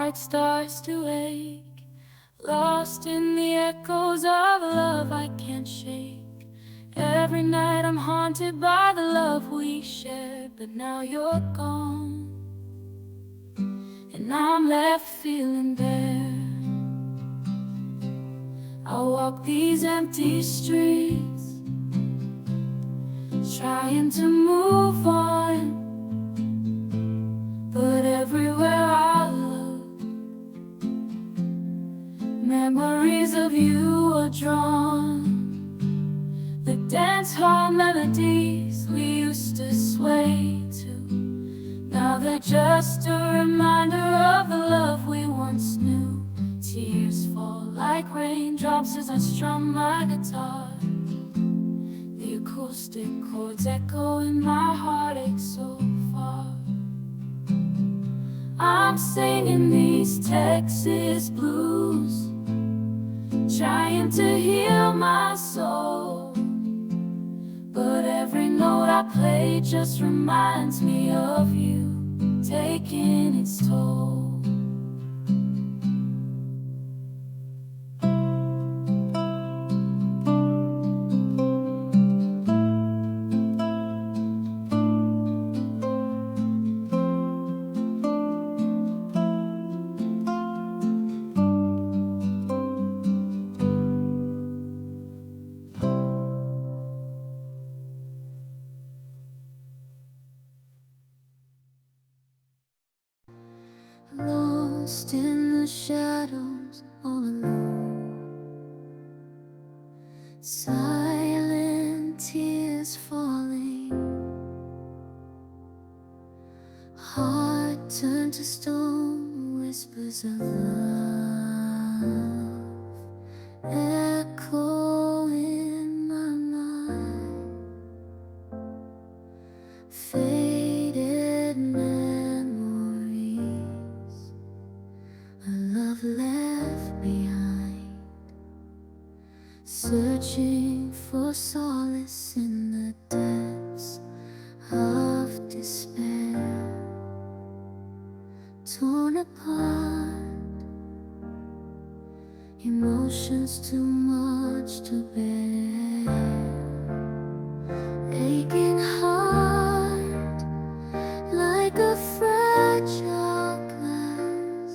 like stars to wake, lost in the echoes of a love I can't shake. Every night I'm haunted by the love we shared, but now you're gone, and I'm left feeling bare. I walk these empty streets, trying to move on, but everywhere I look, memories of you are drawn. The dance hall melodies we used to sway to, now they're just a reminder of the love we once knew. Tears fall like raindrops as I strum my guitar. The acoustic chords echo in my heartache so far. I'm singing these Texas blues, trying to heal my soul, but every note I play just reminds me of you, taking its toll. Lost in the shadows, all alone, silent tears falling, heart turned to stone, whispers of love echo in my mind. Faded memories, a love left behind, searching for solace in the depths of despair. Torn apart, emotions too much to bear. Aching heart, like a fragile glass,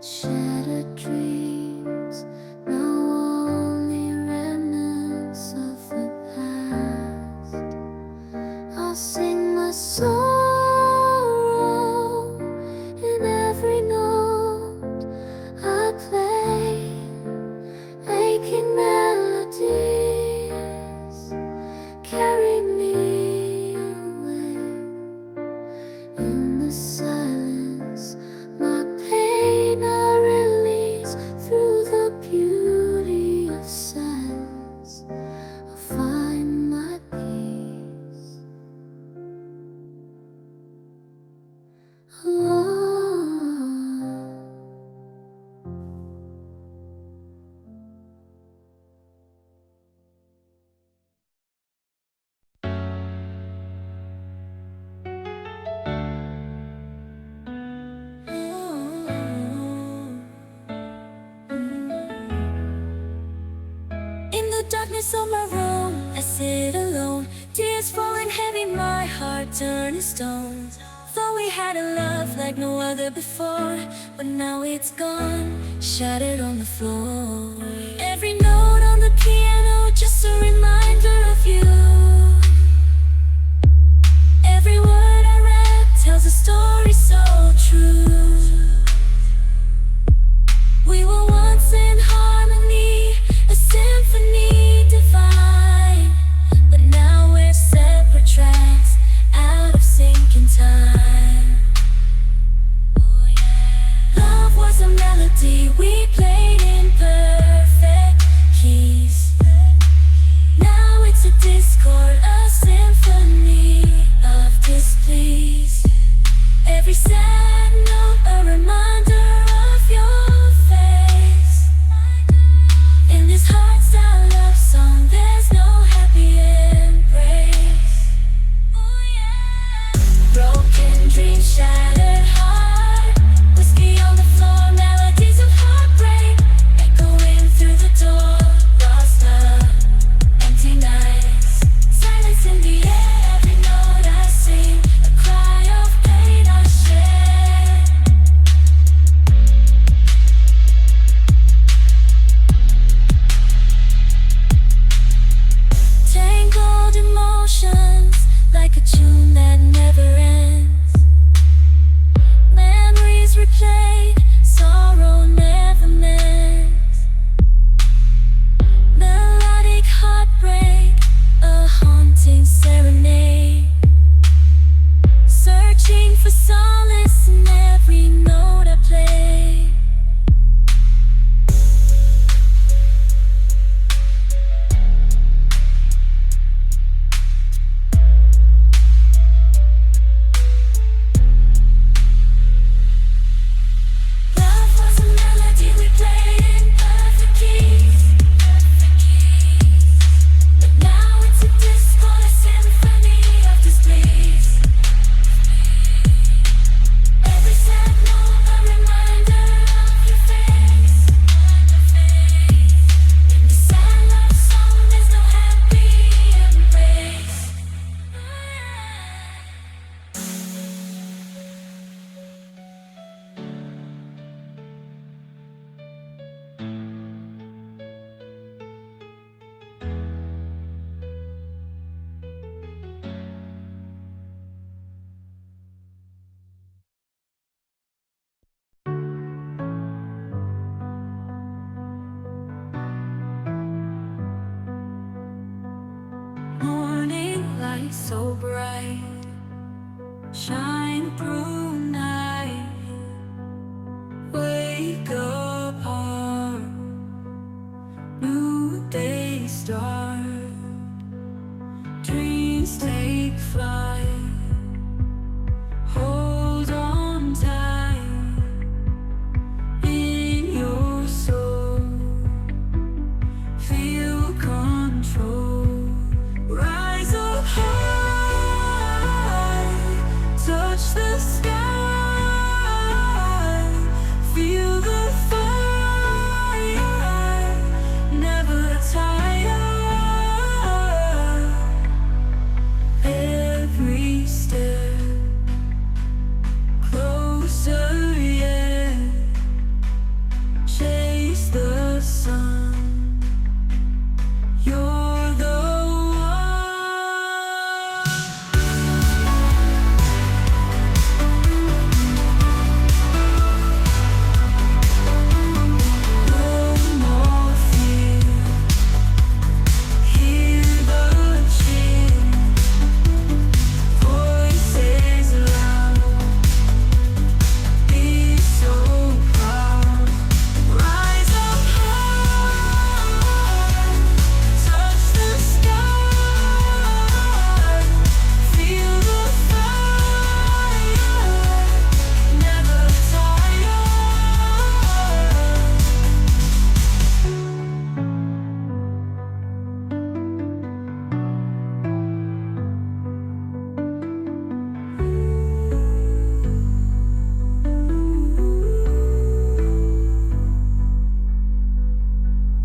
shattered dreams, now only remnants of the past. I'll sing my sorrow in every note I play, aching melodies carry me away. In the silence, my pain I release through the beauty of silence. I find my peace. In the darkness of my room, I sit alone, tears falling heavy, my heart turning stone. Thought we had a love like no other before, but now it's gone, shattered on the floor. Every note on the piano, just a reminder of you. Every word I rap tells a story so true. We were once in harmony, a symphony divine, but now we're separate tracks, out of sync in time. Love was a melody we played in perfect keys. Now it's a discord, a symphony of displease. Every sad note a reminder of your face. In this hardstyle love song, there's no happy embrace. Broken dreams, shattered heart, whiskey on the floor. so bright, shine through night. Wake up, heart, new day start. Dreams take flight, hold on tight in your soul. Feel control. Rise up high, touch the sky. Feel the fire, never tire. Every step closer, yeah. Chase the sun. You're the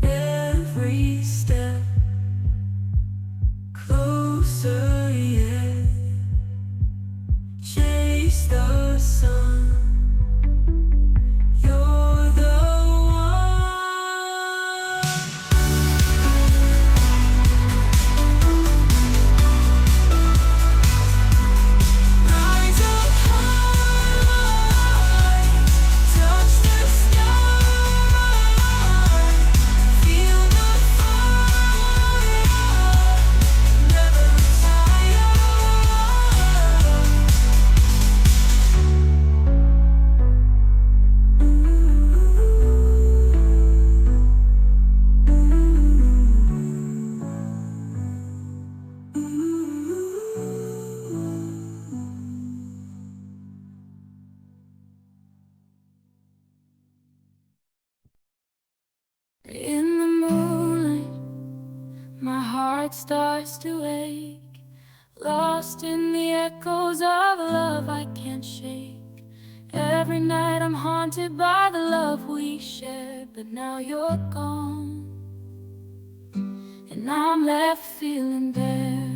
every step closer, yeah. Chase the sun. You're the one. Rise up high, touch the sky. Feel the fire, never tire. In the moonlight, my heart starts to ache, lost in the echoes of love I can't shake. Every night I'm haunted by the love we shared, but now you're gone, and I'm left feeling bare.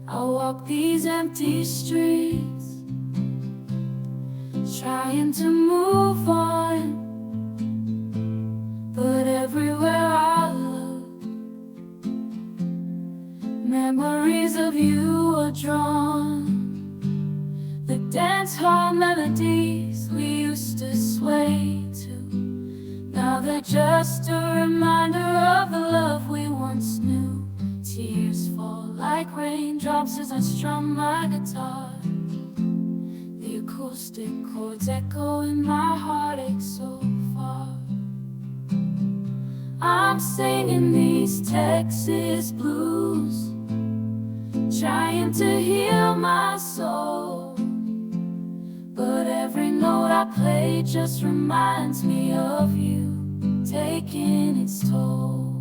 I walk these empty streets, trying to move on, but everywhere I look, memories of you are drawn. The dance hall melodies we used to sway to, now they're just a reminder of the love we once knew. Tears fall like raindrops as I strum my guitar. The acoustic chords echo in my heartache so far. I'm singing these Texas blues, trying to heal my soul, but every note I play just reminds me of you, taking its toll.